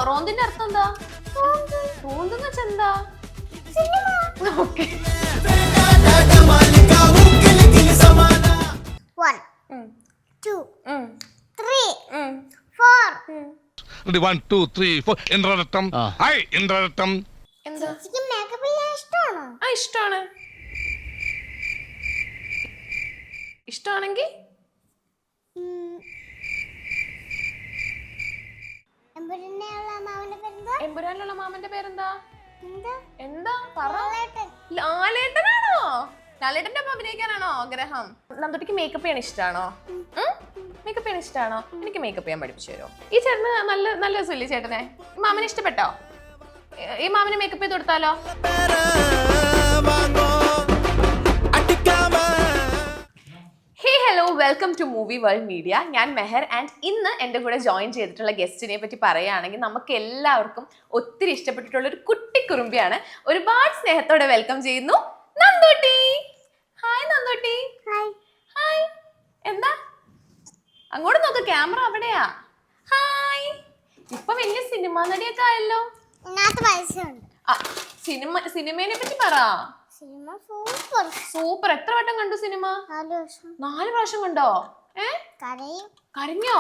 റോന്തിന്റെ അർത്ഥം എന്താ? റോന്ത് എന്ന് വെച്ചാ എന്താ? ഓക്കെ. 1 2 3 4 1 2 3 4 ഇന്ദ്രരത്നം ഹായ് ഇന്ദ്രരത്നം. എന്താ? ചേച്ചിക്ക് മേക്കപ്പ് ചെയ്യാൻ ഇഷ്ടമാണോ? ആ ഇഷ്ടമാണ്. ഇഷ്ടമാണെങ്കിൽ എമ്പുരാനിലുള്ള മാമന്റെ പേരെന്താ? എന്താ പറ. ലാലേട്ടനാണോ? ലാലേട്ടന്റെ ഒപ്പം അഭിനയിക്കാനാണോ ആഗ്രഹം? നന്ദുട്ടിക്ക് മേക്കപ്പ് ചെയ്യാൻ ഇഷ്ടമാണോ? മേക്കപ്പ് ചെയ്യാൻ ഇഷ്ടമാണോ? എനിക്ക് മേക്കപ്പ് ചെയ്യാൻ പഠിപ്പിച്ചു തരുമോ? ഈ ചേട്ടന് നല്ല രസമില്ലേ ചേട്ടനെ? മാമനെ ഇഷ്ടപ്പെട്ടോ? ഈ മാമനെ മേക്കപ്പ് ചെയ്ത് കൊടുത്താലോ? Hey hello, welcome to movie world media. ഞാൻ മെഹർ ആൻഡ് ഇന്ന് എൻ്റെ കൂടെ ജോയിൻ ചെയ്തിട്ടുള്ള ഗസ്റ്റിനെ പറ്റി പറയുകയാണെങ്കിൽ നമുക്ക് എല്ലാവർക്കും ഒത്തിരി ഇഷ്ടപ്പെട്ടിട്ടുള്ള ഒരു കുട്ടിക്കുറുമ്പിയാണ്. ഒരുപാട് സ്നേഹത്തോടെ വെൽക്കം ചെയ്യുന്നു നന്ദുട്ടി. ഹായ് നന്ദുട്ടി. ഹായ്. എന്താ അങ്ങോട്ട് നോക്ക്, ക്യാമറ അവിടെയാ. ഹായ്. ഇപ്പൊ വലിയ സിനിമ നടിയൊക്കെ ആയല്ലോ. സിനിമയെ പറ്റി പറ. സൂപ്പർ. എത്ര വട്ടം കണ്ടു സിനിമ? 4 പ്രാവശ്യം കണ്ടോ? കരഞ്ഞോ?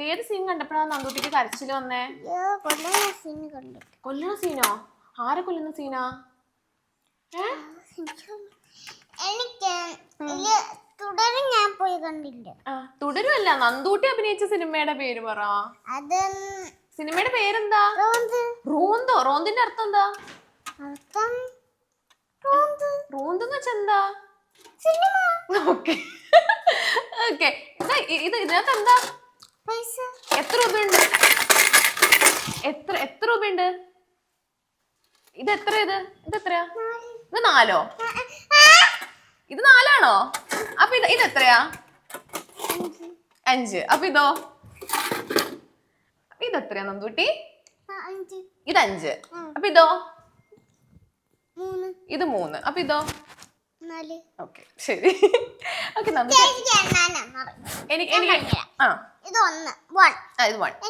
ഏത് സീൻ കണ്ടപ്പോഴാ നന്ദുട്ടിക്ക് കരച്ചില് വന്നേ? കൊല്ലണ സീനോ? ആരെ കൊല്ലുന്ന സീനാ? തുടരുമല്ല, നന്ദൂട്ടി അഭിനയിച്ച സിനിമയുടെ പേര് പറ. സിനിമയുടെ പേരെന്താ? റോന്തോ? റോന്തിന്റെ അർത്ഥം എന്താ? റോന്ത് എന്ന് വെച്ചാ എന്താ? ഓക്കെ. ഇതിനകത്ത് എന്താ? എത്ര രൂപയുണ്ട്? എത്ര രൂപയുണ്ട്? ഇത് എത്രയാ? ഇത് 4? ഇത് 4ആണോ? അപ്പൊ ഇത് എത്രയാ? 5. അപ്പൊ ഇതോ? ഇതെത്രയാ നന്ദൂട്ടി? ഇത് 5. അപ്പൊ ഇതോ? ഇത് 3. അപ്പൊ ഇതോ? 4. ഓക്കെ, ശരി. ഓക്കെ നന്ദൂട്ടി, എനിക്ക് ഇത് 1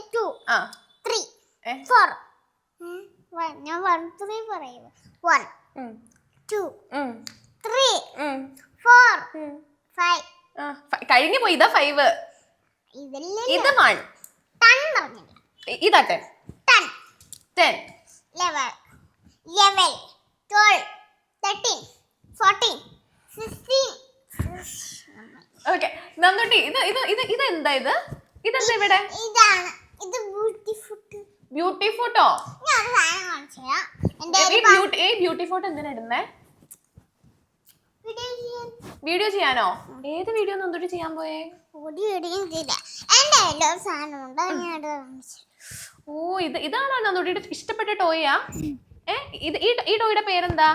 2 3 4. ഞാൻ 1 3 പറയുക. 1 2 3 4 5. കഴിഞ്ഞു പോയി. ഇതാ 5. ഇത് 1. ഇതാട്ടെ 10 11 12 13 14 16. ഓക്കെ നന്ദുട്ടി, ഇതെന്താ? ഇതെന്താ ഇവിടെ? ഇത് ബ്യൂട്ടി ഫോട്ടോ. ഞാൻ സാധനം കാണിച്ചു ബ്യൂട്ടി ഫോട്ടോ എന്തിനാ ഇടുന്നേ? വീഡിയോ ചെയ്യാനോ? ഏത് വീഡിയോ നന്ദുട്ടി ചെയ്യാൻ പോയേ? ഓ, ഇതാണോ നന്ദുട്ടിയുടെ ഇഷ്ടപ്പെട്ട ടോയാ? ഈ ടോയുടെ പേരെന്താ?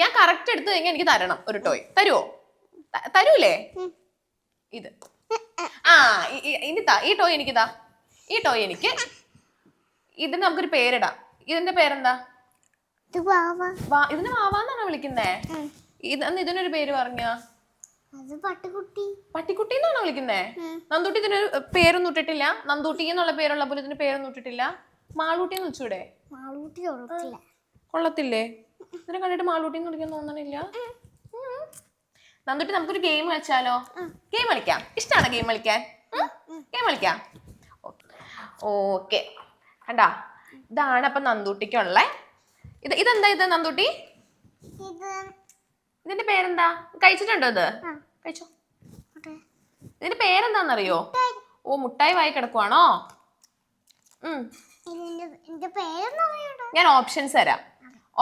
ഞാൻ കറക്റ്റ് എടുത്തു കഴിഞ്ഞാൽ എനിക്ക് തരണം ഒരു ടോയ്. തരൂലേ? ഇത് ഈ ടോയ് എനിക്ക് താ. ഈ ടോയ് എനിക്ക്. ഇതിന് നമുക്കൊരു പേരിടാം. ഇതിന്റെ പേരെന്താ? ഇതിന് വാവാന്നാണോ വിളിക്കുന്നേ? ഇതിനൊരു പേര് പറഞ്ഞ? പട്ടിക്കുട്ടി എന്നാണോ വിളിക്കുന്നേ? നന്ദൂട്ടി ഇതിനൊരു പേരൊന്നും ഇട്ടിട്ടില്ല. നന്ദൂട്ടി എന്നുള്ള പേരുള്ള പോലെ ഇതിന് പേരൊന്നും ഇട്ടിട്ടില്ല. മാളൂട്ടി എന്ന് വെച്ചൂടെ? കൊള്ളത്തില്ലേ? ഇതിനെ കണ്ടിട്ട് മാളൂട്ടി എന്ന് വിളിക്കാൻ തോന്നണില്ല. നന്ദൂട്ടി, നമുക്കൊരു ഗെയിം കളിച്ചാലോ? ഗെയിം കളിക്കാം. ഇഷ്ടമാണോ ഗെയിം കളിക്കാൻ? ഗെയിം കളിക്കാം. ഓക്കെ, കണ്ടാ? ഇതാണ് അപ്പൊ നന്ദൂട്ടിക്കുള്ള. ഇതെന്താ ഇത് നന്ദൂട്ടി? ഇതിന്റെ പേരെന്താ? കഴിച്ചിട്ടുണ്ടോ ഇത്? കഴിച്ചോ. ഇതിന്റെ പേരെന്താന്നറിയോ? ഓ, മുട്ടായി വായി കിടക്കുവാണോ? ഞാൻ ഓപ്ഷൻസ് തരാം.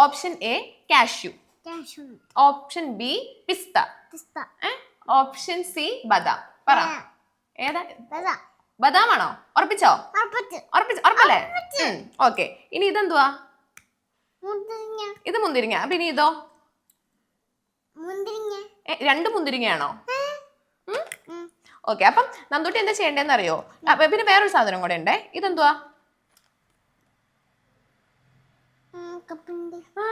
Option A cashew, option B pista, option C ബദാം. പറ, ഏതാ? ബദാമാണോ? ഉറപ്പിച്ചോ? ഉറപ്പല്ലേ? ഓക്കെ. ഇനി ഇതെന്തുവാ? ഇത് മുന്തിരിങ്ങ. അപ്പൊ ഇനി ഇതോ? 2 മുന്തിരിങ്ങയാണോ? ഓക്കെ. അപ്പം നന്ദൂട്ടി എന്താ ചെയ്യേണ്ടതെന്ന് അറിയോ? പിന്നെ വേറൊരു സാധനം കൂടെ ഉണ്ടേ. ഇതെന്തുവാ? മേക്കപ്പ് ഉണ്ട്. ആ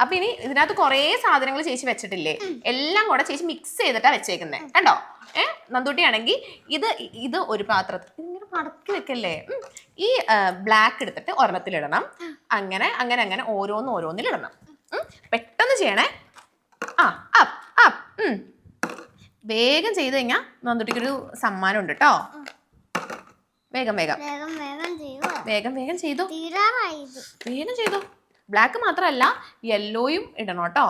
അപ്പൊ ഇനി ഇതിനകത്ത് കുറേ സാധനങ്ങൾ ചേച്ചി വെച്ചിട്ടില്ലേ, എല്ലാം കൂടെ ചേച്ചി മിക്സ് ചെയ്തിട്ടാ വെച്ചേക്കുന്നത് കണ്ടോ. നന്ദൂട്ടിയാണെങ്കിൽ ഇത് ഒരു പാത്രത്തിൽ ഇങ്ങനെ മടക്കി വെക്കല്ലേ. ഈ ബ്ലാക്ക് എടുത്തിട്ട് ഒരെണ്ണത്തിലിടണം. അങ്ങനെ അങ്ങനെ അങ്ങനെ ഓരോന്നിലിടണം. പെട്ടെന്ന് ചെയ്യണേ. ആ അപ്പ് അപ്പ്. വേഗം ചെയ്ത് കഴിഞ്ഞാൽ നന്ദൂട്ടിക്കൊരു സമ്മാനം ഉണ്ട് കേട്ടോ. വേഗം വേഗം വേഗം വേഗം ചെയ്യുവോ? വേഗം വേഗം ചെയ്തോ. തീരാറായത്. വേഗം ചെയ്തോ. ബ്ലാക്ക് മാത്രമല്ല യെല്ലോയും ഇടണം കേട്ടോ.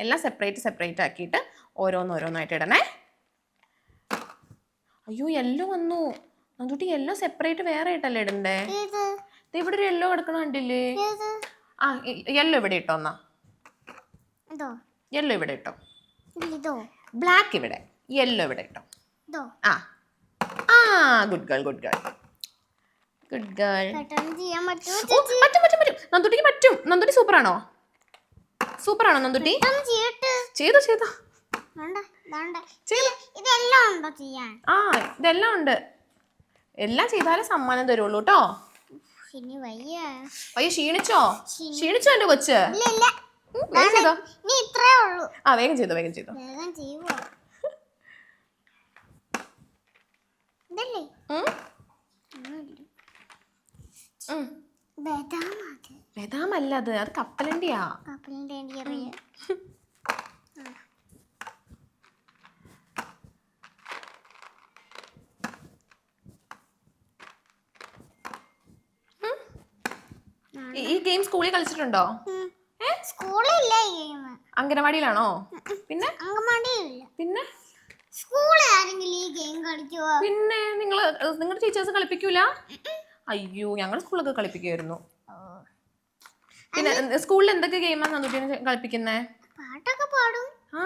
എല്ലാം സെപ്പറേറ്റ് ആക്കിയിട്ട് ഓരോന്നായിട്ട് ഇടണേ. അയ്യോ യെല്ലോ വന്നു. നന്ദൂട്ടി യെല്ലോ സെപ്പറേറ്റ് വേറെ ആയിട്ടല്ലേ ഇടണ്ടേ? ഏത്? ഇവിടെ ഒരു യെല്ലോ കിടക്കണ കണ്ടില്ലേ? ഏത്? ആ യെല്ലോ ഇവിടെ ഇട്ടോ. എന്നാ ഇതോ? യെല്ലോ ഇവിടെ ഇട്ടോ. ഇതോ? ബ്ലാക്ക് ഇവിടെ, യെല്ലോ ഇവിടെ ഇട്ടോ. ഇതോ? ആ ആ ഗുഡ് ഗേൾ പെട്ടെന്ന് ചെയ്യാൻ പറ്റുമോ? പറ്റും. നന്ദൂട്ടിക്ക് പറ്റും. നന്ദൂട്ടി സൂപ്പറാണോ നന്ദൂട്ടി? പെട്ടെന്ന് ചെയ്യട്ടെ. ചെയ്തോ വേണ്ട, വേണ്ട. ചെയ്തോ. ഇതെല്ലാം ഉണ്ടോ ചെയ്യാൻ? ആ ഇതെല്ലാം ഉണ്ട്. എല്ലാം ചെയ്താലേ സമ്മാനം തരുള്ളൂ കേട്ടോ. ഇനി വയ്യ. അയ്യോ ക്ഷീണിച്ചോ എന്റെ കൊച്ച്? ഇല്ല ഇല്ല. വേഗം ചെയ്തോ. ഇനി ഇത്രേ ഉള്ളൂ. ആ വേഗം ചെയ്തോ. വേഗം ചെയ്യുവോ? ഇതല്ലേ? ബദാമത്. ബദാമല്ല അത് കപ്പലണ്ടിയാ. കപ്പലിന്റെ അറിയാം. ഈ ഗെയിം സ്കൂളിൽ കളിച്ചിട്ടുണ്ടോ? സ്കൂളില്ല ഈ ഗെയിം. അംഗനവാടിയിലാണോ? പിന്നെ അങ്കമാടിയില്ല. പിന്നെ സ്കൂളിൽ ആരെങ്കിലും ഈ ഗെയിം കളിക്കുവോ? പിന്നെ നിങ്ങളുടെ ടീച്ചേഴ്സ് കളിപ്പിക്കൂല? അയ്യോ ഞങ്ങൾ സ്കൂളൊക്കെ കളിപ്പിക്കുമായിരുന്നു. പിന്നെ സ്കൂളിൽ എന്തൊക്കെ ഗെയിമാണ് നന്ദൂട്ടിനെ കളിപ്പിക്കുന്നേ? പാട്ടൊക്കെ പാടും. ആ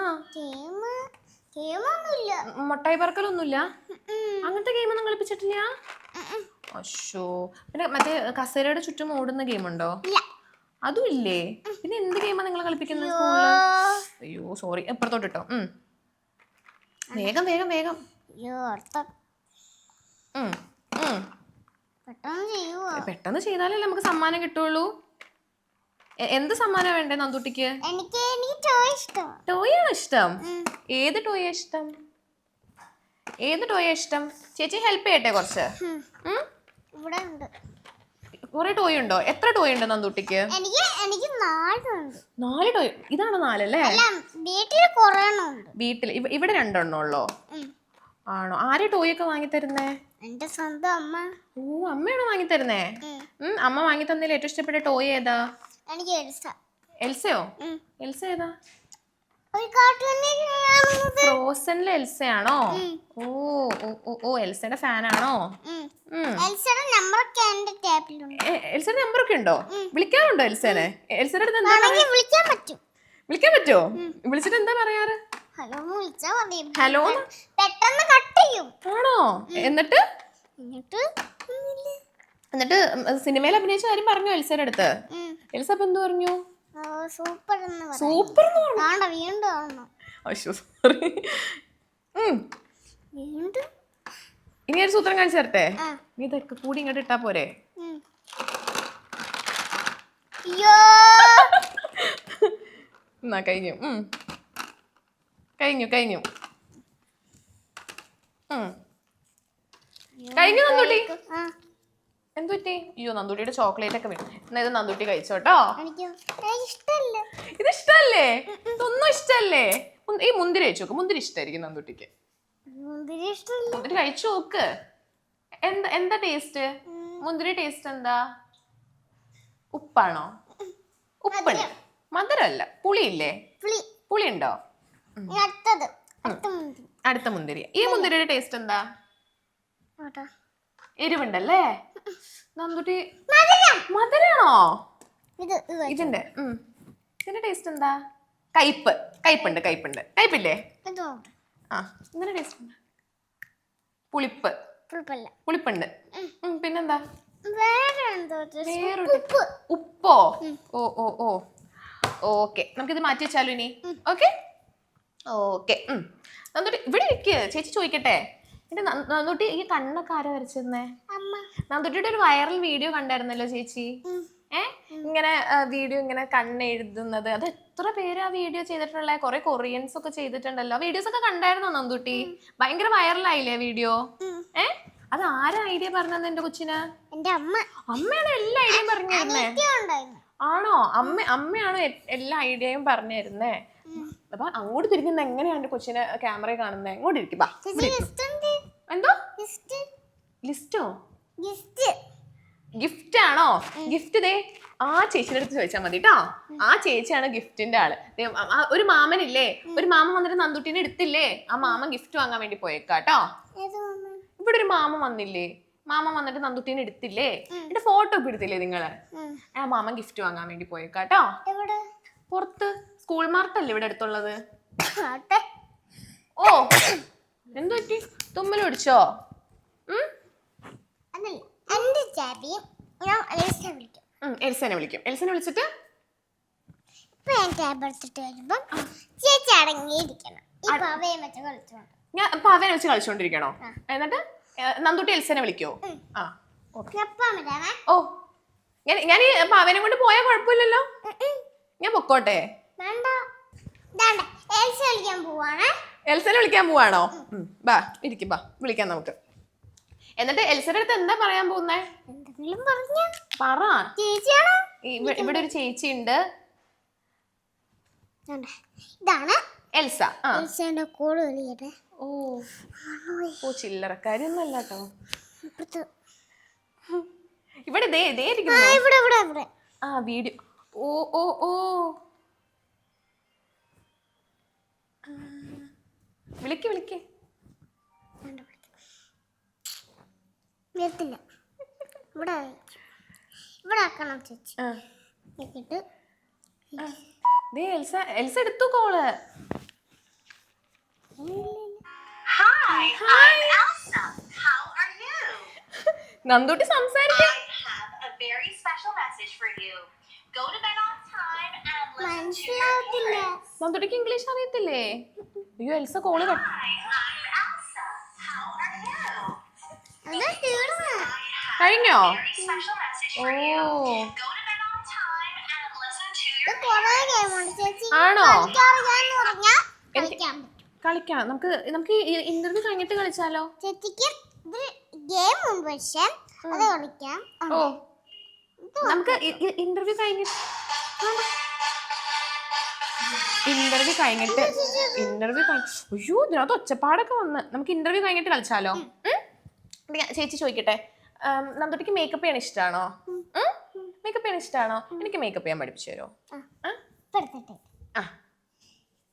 ഗെയിമൊന്നുമില്ല. മുട്ടായി പറക്കലൊന്നുമില്ല? അങ്ങനത്തെ ഗെയിമൊന്നും കളിപ്പിച്ചിട്ടില്ല? അശോ. പിന്നെ മറ്റേ കസേരയുടെ ചുറ്റും ഓടുന്ന ഗെയിമുണ്ടോ? അതും ഇല്ലേ? പിന്നെ എന്ത് ഗെയിമാണ് നിങ്ങൾ കളിപ്പിക്കുന്നത് സ്കൂളില്? അയ്യോ സോറി. എപ്പുറത്തോട്ടിട്ടോ. വേഗം പെട്ടെന്ന് ചെയ്താലല്ലേ നമുക്ക് സമ്മാനം കിട്ടുള്ളൂ. എന്ത് സമ്മാനം വേണ്ടേ നന്ദൂട്ടിക്ക്? എനിക്ക് ടോയ് ഇഷ്ടം. ടോയാണോ ഇഷ്ടം? ഏത് ടോയാ ഇഷ്ടം? ചേച്ചി ഹെൽപ്പ് ചെയ്യട്ടെ കുറച്ച്. ഇവിടെ ഉണ്ട്. കുറെ ടോയ് ഉണ്ടോ? എത്ര ടോയ് ഉണ്ട് നന്ദൂട്ടിക്ക്? എനിക്ക് 4 ഉണ്ട്. 4 ടോയ്. ഇതാണ് 4 അല്ലേ? വീട്ടിൽ കുറേ ഉണ്ട്. വീട്ടിൽ ഇവിടെ 2 എണ്ണം ഉള്ളോ? ആണോ? ആരെ ടോയ് ഒക്കെ വാങ്ങി തരുന്നേ? എന്റെ സ്വന്തം അമ്മ. ഓ അമ്മയാണോ വാങ്ങി തരുന്നേ? അമ്മ വാങ്ങി തന്നതിൽ ഏറ്റവും ഇഷ്ടപ്പെട്ട ടോയ് ഏതാ? എനിക്ക് എൽസയോ? എൽസ ഏതാ? ഫ്രോസനിലെ എൽസയാണോ? ഓ എൽസയുടെ ഫാനാണോ? എൽസയുടെ നമ്പറൊക്കെ എന്റെ ടേബിലുണ്ട്. എൽസയുടെ നമ്പറൊക്കെ ഉണ്ടോ? വിളിക്കാറുണ്ടോ എൽസനെ? എൽസയുടെ അടുത്ത് എന്താ വിളിക്കാൻ പറ്റും. വിളിക്കാൻ പറ്റുമോ? വിളിച്ചിട്ട് എന്താ പറയാറ്? ഹലോ വിളിച്ചാ മതി. ഹലോ പെട്ടെന്ന് കട്ട് ചെയ്യും. ആണോ? എന്നിട്ട് സിനിമയിൽ അഭിനയിച്ച കാര്യം പറഞ്ഞോ എൽസയുടെ അടുത്ത്? എൽസ അപ്പൊ എന്ത് പറഞ്ഞു? സൂപ്പർ സൂപ്പർ വീണ്ടും. ഇനി ഒരു സൂത്രം കാണിച്ചു തരട്ടെ? നീ ഇതൊക്കെ കൂടി ഇങ്ങോട്ട് ഇട്ടാ പോരെ? എന്നാ കഴിഞ്ഞു. കഴിഞ്ഞു നന്ദൂട്ടി. എന്തുപറ്റി? അയ്യോ നന്ദൂട്ടിയുടെ ചോക്ലേറ്റ് ഒക്കെ വീണു. എന്നാ ഇത് നന്ദൂട്ടി കഴിച്ചോട്ടോ. ഇത് ഇഷ്ടല്ലേ? ഇതൊന്നും ഇഷ്ടല്ലേ? ഈ മുന്തിരി കഴിച്ചു നോക്ക്. മുന്തിരി ഇഷ്ടമായിരിക്കും നന്ദൂട്ടിക്ക്. മുന്തിരി കഴിച്ചു നോക്ക്. എന്താ ടേസ്റ്റ്? മുന്തിരി ടേസ്റ്റ് എന്താ? ഉപ്പാണോ? ഉപ്പുണ്ട്. മധുരമല്ല. പുളിയില്ലേ? പുളി ഉണ്ടോ? അടുത്ത മുന്തിരി. ഈ മുന്തിരിയുടെ ടേസ്റ്റ് എന്താ? എരിവുണ്ടല്ലേ? നന്ദൂട്ടി മധുരാണോ? ഇതിന്റെ ടേസ്റ്റ് എന്താ? കയ്പുണ്ട്. കയ്പില്ലേ? ആ ഇതിന്റെ ടേസ്റ്റ് എന്താ? പുളിപ്പുണ്ട്. പിന്നെന്താ? ഉപ്പോ? ഓ ഓക്കെ. നമുക്കിത് മാറ്റി വെച്ചാലോ ഇനി? ഓക്കെ നന്ദൂട്ടി ഇവിടെ ഇരിക്ക്. ചേച്ചി ചോദിക്കട്ടെ. നന്ദൂട്ടി ഈ കണ്ണൊക്കെ ആരാ വരച്ചിരുന്നേ? നന്ദൂട്ടിയുടെ ഒരു വൈറൽ വീഡിയോ കണ്ടായിരുന്നല്ലോ ചേച്ചി. ഇങ്ങനെ വീഡിയോ ഇങ്ങനെ കണ്ണെഴുതുന്നത്, അത് എത്ര പേര് ആ വീഡിയോ ചെയ്തിട്ടുള്ള? കുറെ കൊറിയൻസ് ഒക്കെ ചെയ്തിട്ടുണ്ടല്ലോ. വീഡിയോസ് ഒക്കെ കണ്ടായിരുന്നോ നന്ദുട്ടി? ഭയങ്കര വൈറലായില്ലേ വീഡിയോ? അത് ആരാ ഐഡിയ പറഞ്ഞത് എന്റെ കൊച്ചിന്? എന്റെ അമ്മ. അമ്മയാണ് എല്ലാ ഐഡിയയും പറഞ്ഞു തരുന്നേ. ആണോ? അമ്മയാണോ എല്ലാ ഐഡിയയും പറഞ്ഞു തരുന്നേ? അപ്പൊ അങ്ങോട്ട് തിരിക്കുന്ന എങ്ങനെയാണ് എന്റെ കൊച്ചിനെ ക്യാമറ കാണുന്നേ? ഇങ്ങോട്ട് ഇരിക്കും. എന്തോ ലിസ്റ്റോ? ഗിഫ്റ്റ് ആണോ? ഗിഫ്റ്റ് ദേ ആ ചേച്ചിയുടെ അടുത്ത് ചോദിച്ചാൽ മതി കേട്ടോ. ആ ചേച്ചിയാണ് ഗിഫ്റ്റിന്റെ ആള്. ഒരു മാമനില്ലേ, ഒരു മാമൻ വന്നിട്ട് നന്ദുട്ടീനെ എടുത്തില്ലേ, ആ മാമൻ ഗിഫ്റ്റ് വാങ്ങാൻ വേണ്ടി പോയേക്കാട്ടോ. ഇവിടെ ഒരു മാമൻ വന്നില്ലേ, മാമൻ വന്നിട്ട് നന്ദുട്ടീനെ എടുത്തില്ലേ, എന്റെ ഫോട്ടോ ഒക്കെ എടുത്തില്ലേ നിങ്ങള്? ആ മാമൻ ഗിഫ്റ്റ് വാങ്ങാൻ വേണ്ടി പോയേക്കാട്ടോ. പുറത്ത് സ്കൂൾ മാർട്ടല്ലേ ഇവിടെ അടുത്തുള്ളത്. ഓ എന്തു പറ്റി? തുമ്മൽ പിടിച്ചോ? എൽസനെ വിളിക്കും. എൽസനെ വിളിച്ചിട്ട് ഞാൻ പവനെ വെച്ച് കളിച്ചോണ്ടിരിക്കണോ? എന്നിട്ട് നന്ദുട്ടി എൽസനെ വിളിക്കോ? ഓ ഞാൻ ഈ പവനെ കൊണ്ട് പോയാൽ കുഴപ്പമില്ലല്ലോ, ഞാൻ പൊക്കോട്ടെ. എൽസനെ വിളിക്കാൻ പോവാണോ? ബാ ഇരിക്കും, ബാ വിളിക്കാം നമുക്ക്. എന്നിട്ട് എൽസയുടെ അടുത്ത് എന്താ പറയാൻ പോകുന്നേ? പറ. ഇവിടെ ഒരു ചേച്ചി ഉണ്ട്, ഇതാണ് എൽസ. ഓ ചില്ലറക്കാരിയൊന്നും അല്ല കേട്ടോ. ഇവിടെ ആ വീഡിയോ. ഓ ഓ ഓ വിളിക്ക് വിളിക്ക്. ഇവിടെ ആക്കണം ചേച്ചി. എൽസ എടുത്തു കോള്. നന്ദുട്ടി സംസാരിക്കാം. നന്ദുട്ടിക്ക് ഇംഗ്ലീഷ് അറിയത്തില്ലേ? അയ്യോ എൽസ കോള് കഴിഞ്ഞോ? ഓ ആണോ? കളിക്കാം. നമുക്ക് ഇന്റർവ്യൂ കഴിഞ്ഞിട്ട് കളിച്ചാലോ? ഓ നമുക്ക് ഇന്റർവ്യൂ കഴിഞ്ഞിട്ട് അയ്യോ ഇതിനകത്ത് ഒച്ചപ്പാടൊക്കെ വന്ന്. നമുക്ക് ഇന്റർവ്യൂ കഴിഞ്ഞിട്ട് കളിച്ചാലോ? ചേച്ചി ചോദിക്കട്ടെ, നന്ദുട്ടിക്ക് മേക്കപ്പ് ചെയ്യാൻ ഇഷ്ടമാണോ? മേക്കപ്പ് ചെയ്യാൻ ഇഷ്ടമാണോ? എനിക്ക് മേക്കപ്പ് ചെയ്യാൻ പഠിപ്പിച്ചു തരുമോ?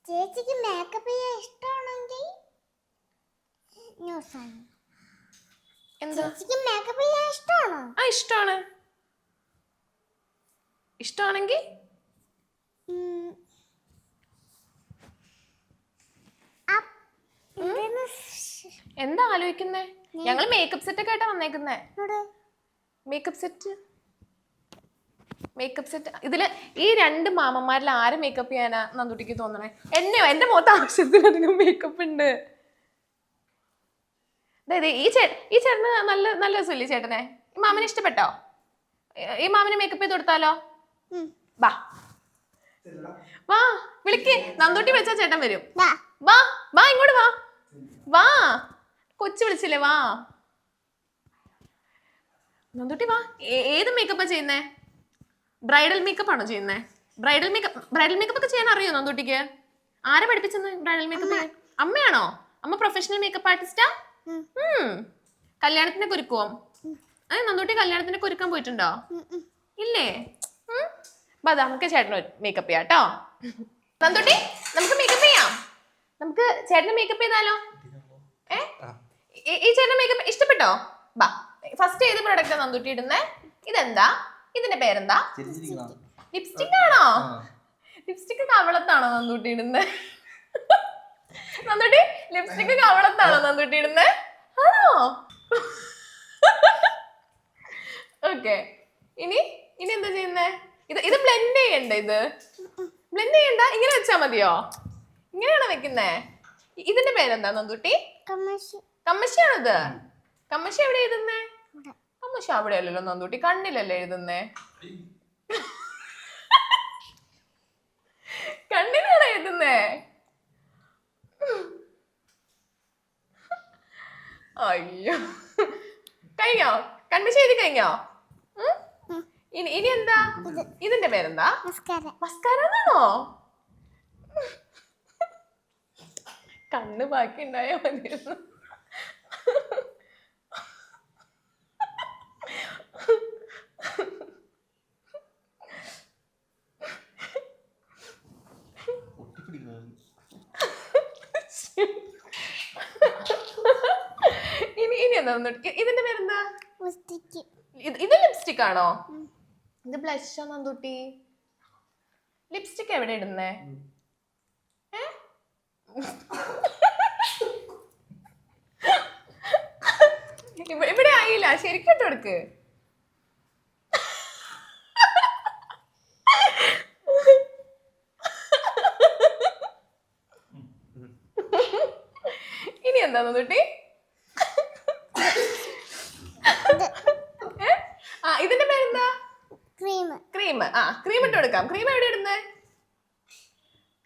ചേച്ചിക്ക് മേക്കപ്പ് ചെയ്യാൻ ഇഷ്ടമാണെങ്കിൽ മേക്കപ്പ് ചെയ്യാൻ ഇഷ്ടമാണോ? ആ ഇഷ്ടമാണ്. ഇഷ്ടമാണെങ്കിൽ എന്താ ആലോചിക്കുന്നേ? ഞങ്ങള് മേക്കപ്പ് സെറ്റ് ഒക്കെ ആയിട്ടാ വന്നേക്കുന്നേ. മേക്കപ്പ് സെറ്റ് ഇതില് ഈ രണ്ട് മാമന്മാരിൽ ആരെ മേക്കപ്പ് ചെയ്യാനാ നന്ദുട്ടിക്ക് തോന്നണേ? എന്നെയോ? എന്റെ മുഖത്ത് ആവശ്യത്തിലധികം മേക്കപ്പ് ഉണ്ട്. അതായത് ഈ ചേട്ടന് നല്ല രസമില്ലേ ചേട്ടനെ? ഈ മാമനെ ഇഷ്ടപ്പെട്ടോ? ഈ മാമനെ മേക്കപ്പ് ചെയ്ത് കൊടുത്താലോ? വാ വാ വിളിക്ക്. നന്ദുട്ടി വിളിച്ചാ ചേട്ടൻ വരും. വാ വാ ഇങ്ങോട്ട് വാ. വാ കൊച്ചു വിളിച്ചില്ലേ? വാ നന്ദുട്ടി വാ. ഏത് മേക്കപ്പാ ചെയ്യുന്നേ? ബ്രൈഡൽ മേക്കപ്പ് ആണോ ചെയ്യുന്നേ? ബ്രൈഡൽ മേക്കപ്പ് ഒക്കെ ചെയ്യാൻ അറിയോ നന്ദുട്ടിക്ക്? ആരെ പഠിപ്പിച്ചെന്ന് ബ്രൈഡൽ മേക്കപ്പ് ചെയ്യാൻ? അമ്മയാണോ? അമ്മ പ്രൊഫഷണൽ മേക്കപ്പ് ആർട്ടിസ്റ്റാ? കല്യാണത്തിനൊക്കെ ഒരുക്കുവോ? നന്ദുട്ടി കല്യാണത്തിനൊക്കെ ഒരുക്കാൻ പോയിട്ടുണ്ടോ? ഇല്ലേ? നമുക്ക് ചേട്ടന് മേക്കപ്പ് ചെയ്യാം കേട്ടോ. നന്ദുട്ടി നമുക്ക് മേക്കപ്പ് ചെയ്യാം. നമുക്ക് ചേട്ടന് മേക്കപ്പ് ചെയ്താലോ? ഈ ചേട്ടന് മേക്കപ്പ് ഇഷ്ടപ്പെട്ടോ? ബാ ഫസ്റ്റ് ഏത് പ്രോഡക്റ്റാ നന്ദുട്ടി ഇടുന്നേ? ഇതെന്താ? ഇതിന്റെ പേരെന്താ? ലിപ്സ്റ്റിക് ആണോ? ലിപ്സ്റ്റിക് കവളത്താണോ നന്ദുട്ടി ഇടുന്നേ? നന്ദുട്ടി ലിപ്സ്റ്റിക് കവളത്താണോ നന്ദുട്ടി ഇടുന്നേ? ആണോ? ഓക്കെ ഇനി എന്താ ചെയ്യുന്നേ? ഇത് ബ്ലെൻഡ് ചെയ്യണ്ട. ഇത് ബ്ലെൻഡ് ചെയ്യണ്ട, ഇങ്ങനെ വെച്ചാ മതിയോ? ഇങ്ങനെയാണോ വെക്കുന്നേ? ഇതിന്റെ പേരെന്താ നന്ദുട്ടി? കമ്മശിയാണത്. കമ്മശി എവിടെ എഴുതുന്നേ? കമ്മശി അവിടെ അല്ലല്ലോ നന്ദുട്ടി, കണ്ണിലല്ലേ എഴുതുന്നേ? കണ്ണിനാണ് എഴുതുന്നേ? അയ്യോ, കഴിഞ്ഞോ? കൺമിഷ എഴുതി കഴിഞ്ഞോ? ഇനി എന്താ? ഇതിന്റെ പേരെന്താ? മസ്കാര എന്നാണോ? കണ്ണ് ബാക്കി ഉണ്ടായാ മതിയായിരുന്നു. ഇനി എന്താ? ഇതിന്റെ പേരെന്താ? ഇത് ലിപ്സ്റ്റിക് ആണോ? ഇത് ബ്ലഷ് നന്ദുട്ടി. ലിപ്സ്റ്റിക് എവിടെ ഇടുന്നേ? ഇവിടെ ആയില്ല, ശരിക്കും ഇട്ട് കൊടുക്ക്. ഇനി എന്താ നന്ദുട്ടി? ഇതിന്റെ പേരെന്താ? ക്രീം. ക്രീം ഇട്ട് കൊടുക്കാം. ക്രീം എവിടെ ഇടുന്നേ?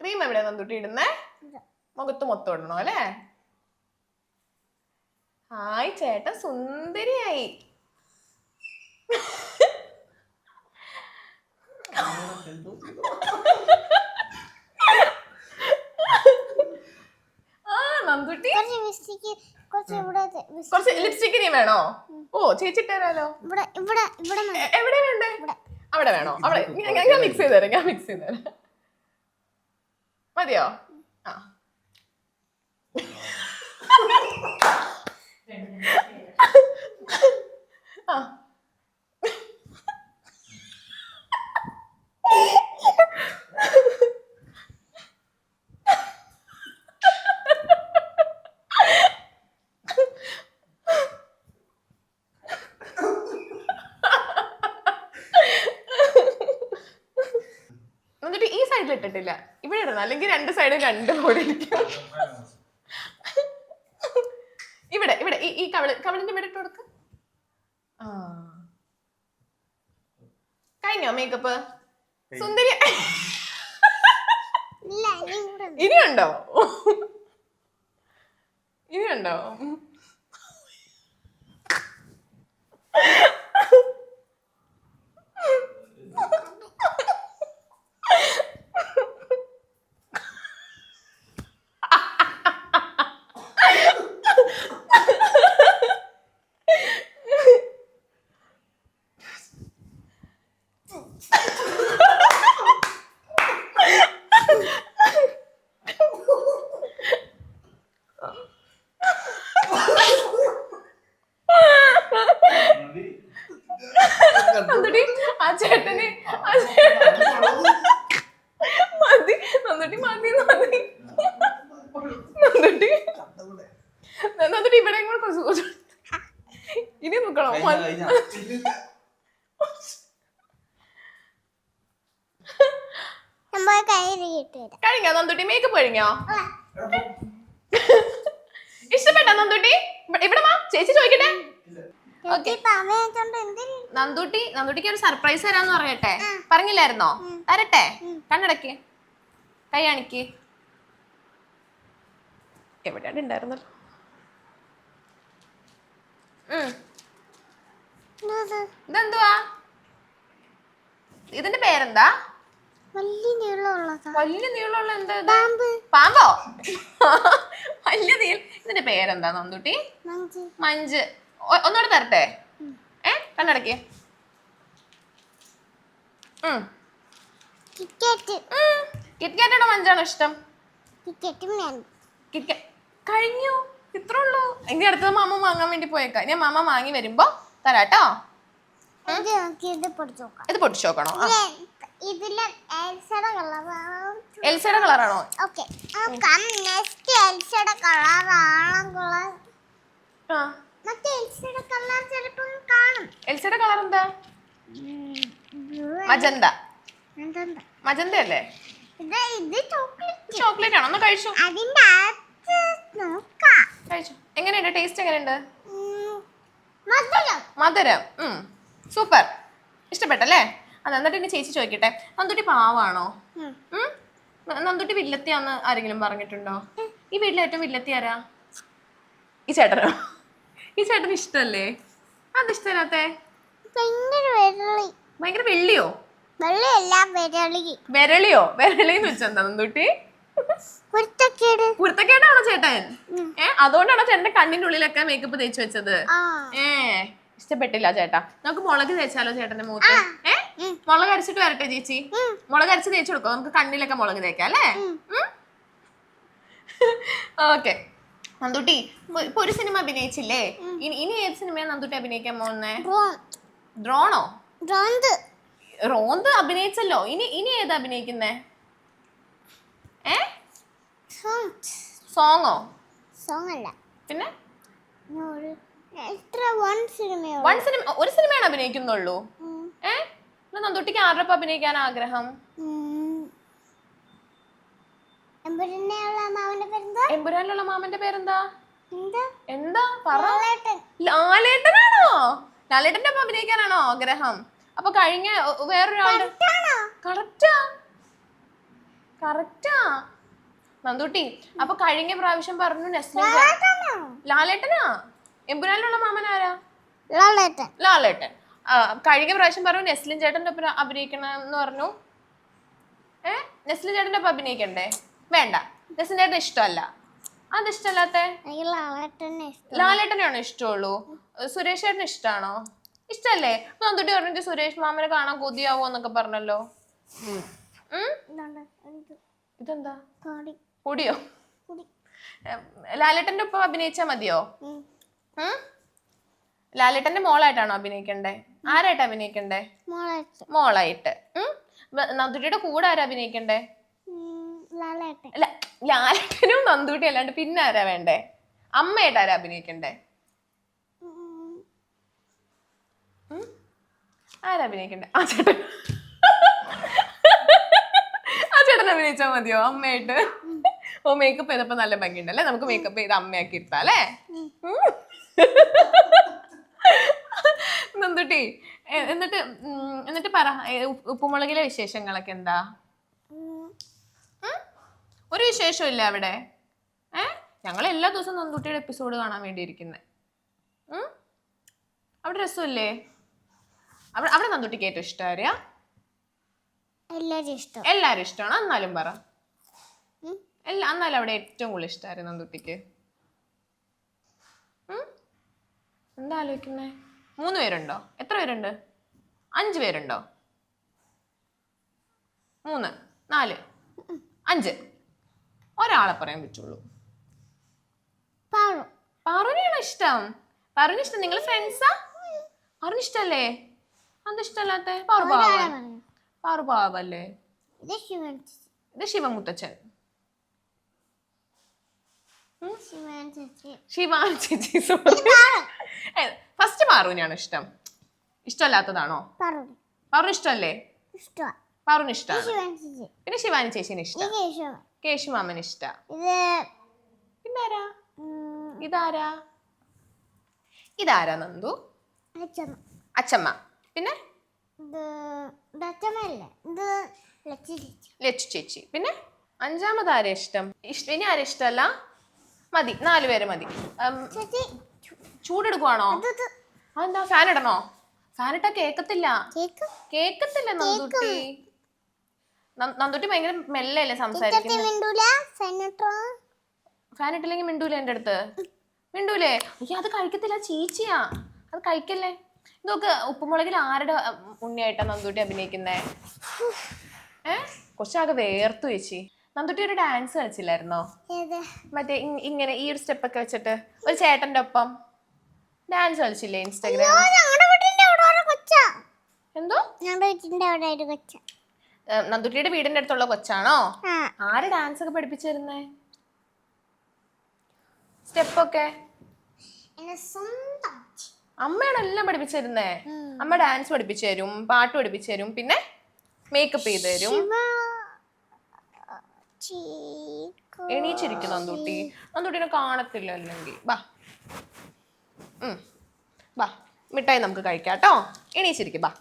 ക്രീം എവിടെ നന്ദുട്ടി ഇടുന്നേ? മുഖത്ത് മൊത്തം ഇടണോ അല്ലേ? ഹായ് ചേട്ടൻ സുന്ദരിയായി. നന്ദുട്ടി കുറച്ച് ലിപ്സ്റ്റിക് ഇനി വേണോ? ഓ ചേച്ചി തരാലോ. എവിടെ വേണ്ടേ? അവിടെ വേണോ? അവിടെ ഞാൻ മിക്സ് ചെയ്ത് തരാം. മതിയോ? എന്നിട്ട് ഈ സൈഡിൽ ഇട്ടിട്ടില്ല, ഇവിടെ ഇടണം, അല്ലെങ്കിൽ രണ്ട് സൈഡും രണ്ട് പോലെ ഇരിക്കും. ഇവിടെ ഈ കവളിന്റെ ഇവിടെ ഇട്ട് കൊടുക്ക്. കഴിഞ്ഞോ മേക്കപ്പ്? സുന്ദരി. ഇനിയുണ്ടോ? ആ ചേട്ടന് മതി നന്ദുട്ടി, ഇവിടെ ഇനി നോക്കണോ? കഴിഞ്ഞോ നന്ദുട്ടി? മേക്കപ്പ് കഴിഞ്ഞോ? ഇഷ്ടപ്പെട്ടോ നന്ദുട്ടി? ഇവിടെ വാ, ചേച്ചി ചോദിക്കട്ടെ. നന്ദുട്ടിക്ക് ഒരു സർപ്രൈസ് തരാന്ന് പറയട്ടെ. പറഞ്ഞില്ലായിരുന്നോ? തരട്ടെ? കണ്ണടക്ക്, കൈ കാണിക്ക്. എവിടെയാണ് ഉണ്ടായിരുന്നല്ലോ. ഇതെന്തുവാ? ഇതിന്റെ പേരെന്താ? വലിയ നീളമുള്ള എന്താ? പാമ്പോ? വലിയ ഇതിന്റെ പേരെന്താ നന്ദുട്ടി? മഞ്ച്. ഒന്നുകൂടെ തരട്ടെ? കണ്ണടക്ക്. കിറ്റ്കാറ്റാണോ മഞ്ചാണോ ഇഷ്ടം? കഴിഞ്ഞു, ഇത്ര ഉള്ളൂ. ഇനി അടുത്തത് മാമ വാങ്ങാൻ വേണ്ടി പോയേക്കാം. ഞാൻ മാമ വാങ്ങി വരുമ്പോ തരാട്ടോ. ഇത് പൊട്ടിച്ചു നോക്കണോ? എൽസയുടെ കളറാണോ? എൽസയുടെ കളർ എന്താ? മജന്ത. മജന്ത അല്ലേ? ചോക്ലേറ്റ് ആണോ? ഒന്ന് കഴിച്ചു. എങ്ങനെയുണ്ട്? ടേസ്റ്റ് എങ്ങനെയുണ്ട്? മധുരം. സൂപ്പർ. ഇഷ്ടപ്പെട്ടല്ലേ? അതെ, എന്നിട്ട് ഇനി ചേച്ചി ചോദിക്കട്ടെ, നന്ദുട്ടി പാവാണോ? ഉം. ഉം? നന്ദുട്ടി വില്ലത്തിയാന്ന് ആരെങ്കിലും പറഞ്ഞിട്ടുണ്ടോ? ഈ വീട്ടിലെ ഏറ്റവും വില്ലത്തി ആരാ? ഈ ചേട്ടനോ? ഈ ചേട്ടന് ഇഷ്ടല്ലേ? അതിഷ്ടല്ലാത്തെ? ഭയങ്കര വിരളി. ഭയങ്കര വെള്ളിയോ? വെള്ളയല്ല വിരളി. വിരളിയോ? വിരളിന്ന് വെച്ചെന്താ നന്ദുട്ടി? കുരുത്തക്കേട്. കുരുത്തക്കേടാണോ ചേട്ടൻ? അതുകൊണ്ടാണോ ചേട്ടന്റെ കണ്ണിന്റെ ഉള്ളിലൊക്കെ മേക്കപ്പ് തേച്ച് വെച്ചത്? ആ. ഇഷ്ടപ്പെട്ടില്ല ചേട്ടാ. നമുക്ക് മുളക് തേച്ചാലോ ചേട്ടന്റെ മുഖത്ത്? മുളക് അരച്ചിട്ട് വരട്ടെ ചേച്ചി? മുളക് അരച്ച് തേച്ച് കൊടുക്കോ? നമുക്ക് കണ്ണിലൊക്കെ മുളക് തേക്കാം അല്ലേ? ഓക്കെ നന്ദുട്ടി, ഇപ്പൊ ഒരു സിനിമ അഭിനയിച്ചില്ലേ? ഇനി ഏത് സിനിമയാണ് നന്ദുട്ടി അഭിനയിക്കാൻ പോകുന്നേ? ഡ്രോണോ? റോന്ത് അഭിനയിച്ചല്ലോ. ഇനി ഏതാ അഭിനയിക്കുന്നേ? സോങ്ങോ? സോങ് അല്ല, പിന്നെ ഒരു സിനിമയാണ് അഭിനയിക്കുന്നുള്ളൂ. നന്ദുട്ടിക്ക് ആരുടെ അഭിനയിക്കാൻ ആഗ്രഹം? എമ്പുരാനിലുള്ള മാമന്റെ പേരെന്താ? എന്താ പറ. ലാലേട്ടനാണോ? ലാലേട്ടന്റെ ഒപ്പം അഭിനയിക്കാനാണോ ആഗ്രഹം? അപ്പൊ കഴിഞ്ഞ വേറൊരാളുടെ കറക്റ്റാ നന്ദുട്ടി. അപ്പൊ കഴിഞ്ഞ പ്രാവശ്യം പറഞ്ഞു നെസ്ലിൻ. ലാലേട്ടനാ? എമ്പുരാനിലുള്ള മാമൻ ആരാ? ലാലേട്ടൻ. കഴിഞ്ഞ പ്രാവശ്യം പറഞ്ഞു നെസ്ലിൻ ചേട്ടന്റെ ഒപ്പം അഭിനയിക്കണം എന്ന് പറഞ്ഞു. നെസ്ലിൻ ചേട്ടന്റെ ഒപ്പം അഭിനയിക്കണ്ടേ? വേണ്ട, നെസ്ലിൻ ചേട്ടൻ ഇഷ്ടമല്ല. അതിഷ്ടല്ലാത്തെ? ലാലേട്ടനെയാണോ ഇഷ്ടമുള്ളൂ? സുരേഷ് ചേട്ടന് ഇഷ്ടമാണോ? ഇഷ്ടല്ലേ? നന്ദുട്ടി പറഞ്ഞു സുരേഷ് മാമനെ കാണാൻ കൊതിയാവോ എന്നൊക്കെ പറഞ്ഞല്ലോ. ഇതെന്താ പൊടിയോ? ലാലേട്ടന്റെ ഒപ്പം അഭിനയിച്ചാ മതിയോ? ലാലേട്ടന്റെ മോളായിട്ടാണോ അഭിനയിക്കണ്ടേ? ആരായിട്ട് അഭിനയിക്കണ്ടേ? മോളായിട്ട്. നന്ദുട്ടിയുടെ കൂടെ ആരാ അഭിനയിക്കണ്ടേ? ലാലേട്ടനും നന്ദുട്ടി അല്ലാണ്ട് പിന്നെ ആരാ വേണ്ടേ? അമ്മയായിട്ട് ആരാ അഭിനയിക്കണ്ടേ? ആരാ അഭിനയിക്കണ്ടേ? ആ ചേട്ടൻ അഭിനയിച്ചാ മതിയോ അമ്മയായിട്ട്? ഓ, മേക്കപ്പ് ചെയ്തപ്പോ നല്ല ഭംഗിയുണ്ടല്ലേ, നമുക്ക് മേക്കപ്പ് ചെയ്ത് അമ്മയാക്കി ഇരുത്താം അല്ലേ? നന്ദുട്ടി, എന്നിട്ട് പറ, ഉപ്പുമുളകിലെ വിശേഷങ്ങളൊക്കെ എന്താ? ഒരു വിശേഷവും ഇല്ല അവിടെ? ഞങ്ങൾ എല്ലാ ദിവസവും നന്ദുട്ടിയുടെ എപ്പിസോഡ് കാണാൻ വേണ്ടി ഇരിക്കുന്നേ. അവിടെ രസമില്ലേ? അവിടെ നന്ദുട്ടിക്ക് ഏറ്റവും ഇഷ്ടം ആരെയാ? എല്ലാരും ഇഷ്ടമാണ്. എന്നാലും പറ, എന്നാലും അവിടെ ഏറ്റവും കൂടുതൽ ഇഷ്ടമായിരുന്നു നന്ദുട്ടിക്ക്? എന്താ ആലോചിക്കുന്നേ? 3 പേരുണ്ടോ? എത്ര പേരുണ്ട്? 5 പേരുണ്ടോ? 3, 4, 5. ഒരാളെ പറയാൻ പറ്റുള്ളൂ. പാറുവിനെയാണോ ഇഷ്ടം? പാറുവിന് ഇഷ്ടം? നിങ്ങൾ ഫ്രണ്ട്സാ? പാറുവിന് ഇഷ്ടല്ലേ? അത് ഇഷ്ടല്ലാത്ത? പാറു പാവല്ലേ? ഇത് ശിവമുത്തച്ഛൻ. ശിവാനി ചേച്ചി. ഫസ്റ്റ് പാറുവിനെയാണോ ഇഷ്ടം? ഇഷ്ടമല്ലാത്തതാണോ? പാറുവിന് ഇഷ്ടമല്ലേ? പാറുവിന് ഇഷ്ടമാണ്. പിന്നെ ശിവാനി ചേച്ചിന് ഇഷ്ടം. കേശു മാമന് ഇഷ്ട. പിന്നാരാ? ഇതാരാ നന്ദു? അച്ചമ്മ. പിന്നെ ലച്ചു ചേച്ചി. പിന്നെ 5ാമത് ആരെ ഇഷ്ടം? ഇനി ആരെ ഇഷ്ടമല്ല? മതി, 4 പേര് മതി. ചൂടെടുക്കുവാണോ? അതെന്താ? ഫാൻ ഇടണോ? ഫാൻ ഇട്ടാ കേക്കത്തില്ല നന്ദുട്ടി. നന്ദുട്ടി ഭയങ്കര മെല്ലല്ലേ സംസാരിക്കുന്നത്? ഫാൻ ഇട്ടില്ലെങ്കിൽ മിണ്ടൂലേ എന്റെ അടുത്ത്? മിണ്ടൂലേ? അയ്യോ, അത് കഴിക്കത്തില്ല, ചീച്ചിയാ, അത് കഴിക്കല്ലേ. ഇതൊക്കെ ഉപ്പുമുളകിൽ ആരുടെ ഉണ്ണിയായിട്ടാ നന്ദുട്ടി അഭിനയിക്കുന്നേ? കുറച്ചാകെ വേർത്തു ചേച്ചി. നന്ദുട്ടി ഒരു ഡാൻസ് കളിച്ചില്ലായിരുന്നോ? മറ്റേ ഇങ്ങനെ ഈ ഒരു സ്റ്റെപ്പൊക്കെ വെച്ചിട്ട് ഒരു ചേട്ടന്റെ ഒപ്പം ഡാൻസ് കളിച്ചില്ലേ ഇൻസ്റ്റാഗ്രാം? എന്തോ? നന്ദുട്ടിയുടെ വീടിന്റെ അടുത്തുള്ള കൊച്ചാണോ? ആര് ഡാൻസ് ഒക്കെ പഠിപ്പിച്ചിരുന്നേ? സ്റ്റെപ്പൊക്കെ അമ്മയാണ് എല്ലാം പഠിപ്പിച്ചിരുന്നേ. അമ്മ ഡാൻസ് പഠിപ്പിച്ചു തരും, പാട്ട് പഠിപ്പിച്ചു തരും, പിന്നെ മേക്കപ്പ് ചെയ്ത് തരും. എണീച്ചിരിക്കും നന്ദുട്ടി. നന്ദുട്ടിനെ കാണത്തില്ല അല്ലെങ്കിൽ. ബാ മിഠായി നമുക്ക് കഴിക്കാം കേട്ടോ. എണീച്ചിരിക്കും. ബാ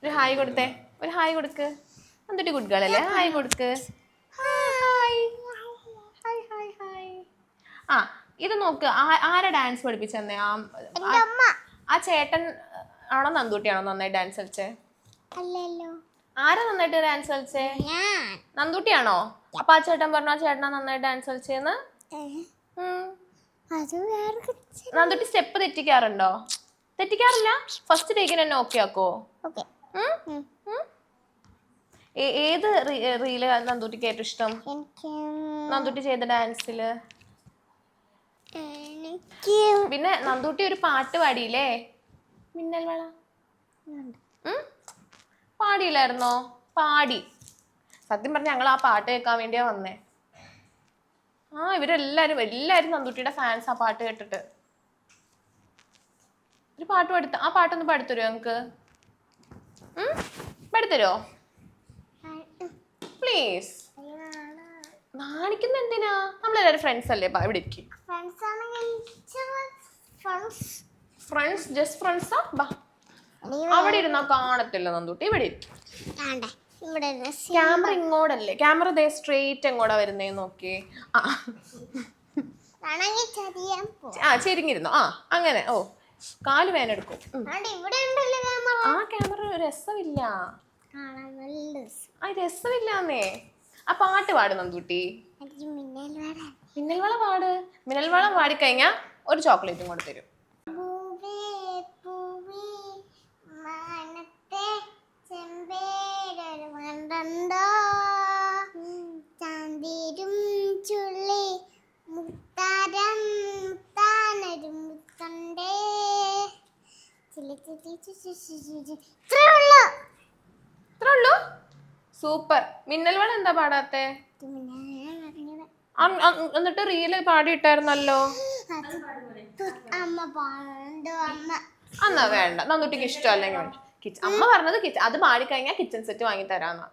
ഒരു ഹായ് കൊടുത്തേ, ഒരു ഹായ് കൊടുക്ക്. നന്ദുട്ടി ഗുഡ് ഗേൾ അല്ലേ? ഹായ് കൊടുക്ക്. Hi hi hi hi. ആ ഇത് നോക്ക്, ആരാ ഡാൻസ് പഠിപ്പിച്ചെന്നേ? ആ ചേട്ടൻ ആണോ നന്ദൂട്ടിയാണോ നന്നായി ഡാൻസ് കളിച്ചേ? അല്ലല്ലോ, ആരാ നന്നായിട്ട് ഡാൻസ് കളിച്ചേ? ഞാൻ. നന്ദൂട്ടിയാണോ? അപ്പൊ ആ ചേട്ടൻ പറഞ്ഞു ആ ചേട്ടനാ നന്നായിട്ട് ഡാൻസ് കളിച്ചേന്ന്. അത് വേറെ നന്ദൂട്ടി സ്റ്റെപ്പ് തെറ്റിക്കാറുണ്ടോ? തെറ്റിക്കാറില്ല. ഫസ്റ്റ് ടേക്കിന് തന്നെ ഓക്കെ ആക്കോ? ഓക്കെ. ഏത് റീല് നന്ദൂട്ടിക്ക് ഏറ്റവും ഇഷ്ടം? എനിക്ക് നന്ദൂട്ടി ചെയ്ത ഡാൻസില് എനിക്ക് പിന്നെ നന്ദൂട്ടി ഒരു പാട്ട് പാടിയില്ലേ, മിന്നൽ വള? പാടിയില്ലായിരുന്നോ? പാടി. സത്യം പറഞ്ഞ ഞങ്ങൾ ആ പാട്ട് കേൾക്കാൻ വേണ്ടിയാ വന്നേ. എല്ലാരും നന്ദൂട്ടിയുടെ ഫാൻസ് ആ പാട്ട് കേട്ടിട്ട്. ഒരു പാട്ട് പാടുത്ത, ആ പാട്ടൊന്ന് പാടിത്തരുമോ ഞങ്ങക്ക്? പാടിത്തരോ പ്ലീസ്? നാണിക്കുന്ന എന്തിനാ? നമ്മളെല്ലാരും ഫ്രണ്ട്സ് അല്ലേ? ഇവിടെ ഇരിക്കും. ഫ്രണ്ട്സ്, ജസ്റ്റ് ഫ്രണ്ട്സാ? ബാ, അവിടെ ഇരുന്നാ കാണത്തില്ല നന്ദൂട്ടി, ഇവിടെ ഇരിക്കും. ക്യാമറ ഇങ്ങോട്ടല്ലേ? ക്യാമറ ദേ സ്ട്രെയിറ്റ് എങ്ങോട്ടാ വരുന്നേ നോക്കി. ചെരിഞ്ഞിരുന്നോ? അങ്ങനെ. ഓ, കാല് വേനെടുക്കും. ആ ക്യാമറ രസമില്ല. രസമില്ലാന്നേ. ആ പാട്ട് പാട് നന്ദൂട്ടി. മിന്നൽ വള പാട്. മിന്നൽ വള പാടിക്കഴിഞ്ഞാ ഒരു ചോക്ലേറ്റും കൊണ്ട് തരും. സൂപ്പർ. മിന്നൽ വള എന്താ പാടാത്തെ? എന്നിട്ട് റീല് പാടിയിട്ടായിരുന്നല്ലോ. എന്നാ വേണ്ട, നന്ദൂട്ടിക്ക് ഇഷ്ടമല്ലെങ്കിൽ അമ്മ പറഞ്ഞത് അത് പാടിക്കഴിഞ്ഞാൽ കിച്ചൺ സെറ്റ് വാങ്ങി തരാന്നാ.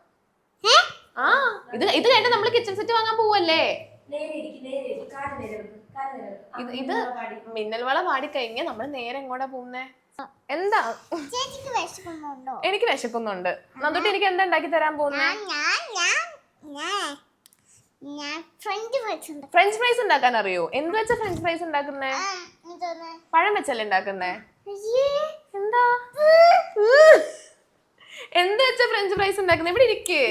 ഇത് കഴിഞ്ഞ നമ്മള് കിച്ചൺ സെറ്റ് വാങ്ങാൻ പോവല്ലേ? ഇത് മിന്നൽ വള പാടിക്കഴിഞ്ഞാൽ നമ്മള് നേരെ എങ്ങോട്ടാ പോകുന്നേ? എന്താ? എനിക്ക് വിശക്കുന്നുണ്ട്. നന്ദൂട്ടി എനിക്ക് എന്താ ഉണ്ടാക്കി തരാൻ പോകുന്നേ? ഫ്രഞ്ച് ഫ്രൈസ് ഉണ്ടാക്കാൻ അറിയോ? എന്ത് വെച്ച ഫ്രഞ്ച് ഫ്രൈസ് ഉണ്ടാക്കുന്നേ? പഴം വെച്ചല്ലേ ഉണ്ടാക്കുന്നേ? എന്താ എന്ത് വെച്ച ഫ്രഞ്ച് ഫ്രൈസ് ഉണ്ടാക്കുന്നേ? ഇവിടെ ഇരിക്കേ.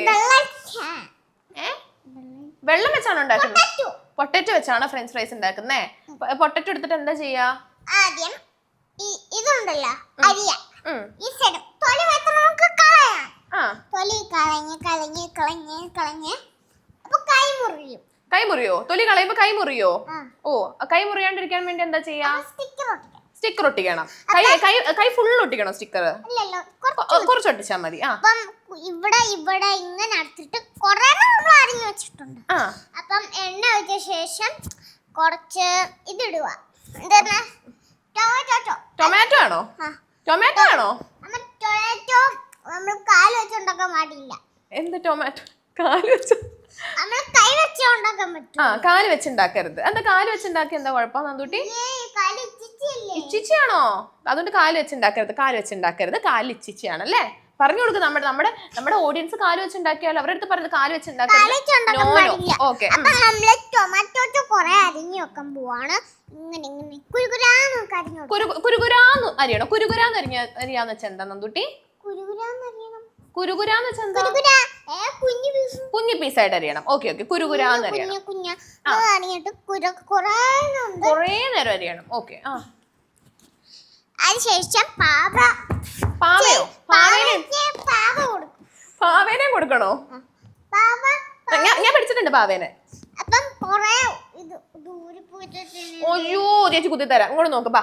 വെള്ളം വെച്ചാണോ ഉണ്ടാക്കുന്നത്? പൊട്ടറ്റോ വെച്ചാണോ ഫ്രഞ്ച് ഫ്രൈസ് ഉണ്ടാക്കുന്നേ? പൊട്ടറ്റോ എടുത്തിട്ട് എന്താ ചെയ്യാ? ആദ്യം ഇതുണ്ടല്ലോ, അരിയ ഈ സൈഡ് തൊലി മാത്രം നമുക്ക് കളയാം. തൊലി കളഞ്ഞ് അപ്പൊ കൈ മുറിയും. കൈ മുറിയോ? തൊലി കളയുമ്പോ കൈ മുറിയോ? ഓ, കൈ മുറിയാണ്ടിരിക്കാൻ വേണ്ടി എന്താ ചെയ്യാ? സ്റ്റിക്കർ ഒട്ടിക്കണം. കൈ ഫുൾ ഒട്ടിക്കണോ സ്റ്റിക്കർ? കുറച്ച് ഒട്ടിച്ചാ മതി. ഇവിടെ ഇങ്ങനെ എടുത്തിട്ട് കുറെ നമ്മൾ അരിഞ്ഞു വെച്ചിട്ടുണ്ട്. അപ്പം എണ്ണ ഒഴിച്ച ശേഷം കുറച്ച് ഇതിടുക. എന്താണ്? ടൊമാറ്റോ ആണോ? ടൊമാറ്റോ ആണോ? ടൊമാറ്റോ നമ്മൾ കാല് വെച്ചുണ്ടാക്കാൻ പാടില്ല. എന്ത് ടൊമാറ്റോ? കാല് വെച്ച് നമ്മൾ കൈ വെച്ച് ഉണ്ടാക്കാൻ പറ്റും. കാല് വെച്ചുണ്ടാക്കരുത്. എന്താ കാല് വെച്ചുണ്ടാക്കി എന്താ കുഴപ്പം നന്ദൂട്ടി? ഇച്ചിച്ചിയാണോ? അതുകൊണ്ട് കാല് വെച്ചുണ്ടാക്കരുത്. കാല് ഇച്ചിച്ചിയാണല്ലേ? പറഞ്ഞു കൊടുക്കും. നമ്മുടെ ഓഡിയൻസ് കാല് വെച്ചുണ്ടാക്കിയാലോ? അവരുടെ അടുത്ത് പറയുന്നത് കാല് വെച്ചുണ്ടാക്കരുത്. ടൊമാറ്റോ കുറെ അരിഞ്ഞു വെക്കാൻ പോവാണ്. കുരുകുരാന്ന് അരിയണോ? കുരുകുരാന്ന് അരിയാന്ന് വെച്ചാ എന്താ നന്ദൂട്ടി? കുരുകുരാന്ന് വെച്ചാ എന്താ? കുഞ്ഞു പീസായിട്ട് അരിയണം. ഓക്കെ, കുരുകുരാന്ന് അരിയണം. കൊറേ നേരം അരിയണം. ഓക്കെ. അതിനുശേഷം പാവേനെ കൊടുക്കണോ? ഞാൻ പഠിച്ചിട്ടുണ്ട് പാവേനെ. അയ്യോ, ചേച്ചി കുത്തി തരാം. ഇങ്ങോട്ട് നോക്ക്. ബാ.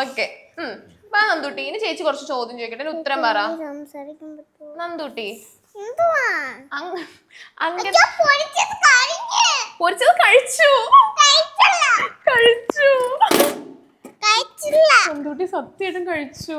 ഓക്കെ. നന്ദൂട്ടി, ഇനി ചേച്ചി കുറച്ച് ചോദ്യം ചോദിക്കട്ടെ, ഉത്തരം പറ. നന്ദൂട്ടി, പൊരിച്ചത് കഴിച്ചു. നന്ദൂട്ടി സത്യമായിട്ടും കഴിച്ചു.